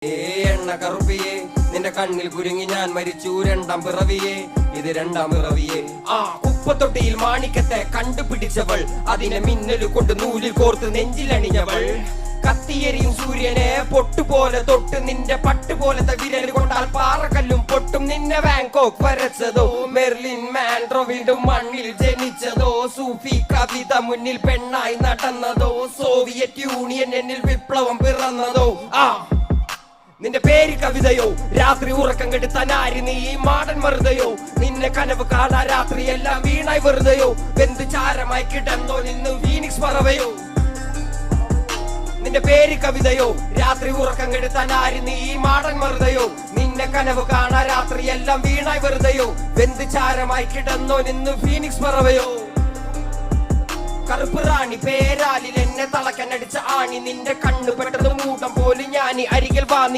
എണ്ണ കറുപ്പിയെ നിന്റെ കണ്ണിൽ കുരുങ്ങി ഞാൻ മരിച്ചു രണ്ടാം പിറവിയെ ഇത് രണ്ടാം പിറവിയെ കുപ്പത്തൊട്ടിയിൽ മാണിക്കത്തെ കണ്ടുപിടിച്ചവൾ അതിനെ മിന്നല് കൊണ്ട് നൂലിൽ കോർത്ത് നെഞ്ചിലണിഞ്ഞവൾ കത്തിയെരിയും സൂര്യനെ പൊട്ടുപോലെ തൊട്ട് നിന്റെ പട്ടുപോലത്തെ വിരൽ കൊണ്ടാൽ പാറക്കല്ലും പൊട്ടും നിന്നെ ബാങ്കോക്ക് വരച്ചതോ മെർലിൻ മാൻഡ്രോ വീണ്ടും മണ്ണിൽ ജനിച്ചതോ സൂഫി കവിത മുന്നിൽ പെണ്ണായി നടന്നതോ സോവിയറ്റ് യൂണിയൻ എന്നിൽ വിപ്ലവം പിറന്നതോ നിന്റെ പേര് കവിതയോ രാത്രി ഉറക്കം കെടുത്താൻ ആര് നീ മാടൻ മറുതയോ നിന്നെ കനവ് കാണാ രാത്രി എല്ലാം വീണായി വെറുതെയോ വെന്ത് ചാരമായി കിടന്നോ നിന്ന് ഫീനിക്സ് പറവയോ നിന്റെ പേര് കവിതയോ രാത്രി ഉറക്കം കെടുത്താൻ ആര് നീ മാടൻ മറുതയോ നിന്നെ കനവ് കാണാ രാത്രി എല്ലാം വീണായി വെറുതെയോ വെന്ത് ചാരമായി കിടന്നോ നിന്ന് ഫീനിക്സ് പറവയോ കറുപ്പ് റാണി പേരാലിൽ എന്നെ തളക്കനടിച്ച ആണി നിന്റെ കണ്ണു പെട്ടത് മൂടം പോലും ഞാനി അരികിൽ വാ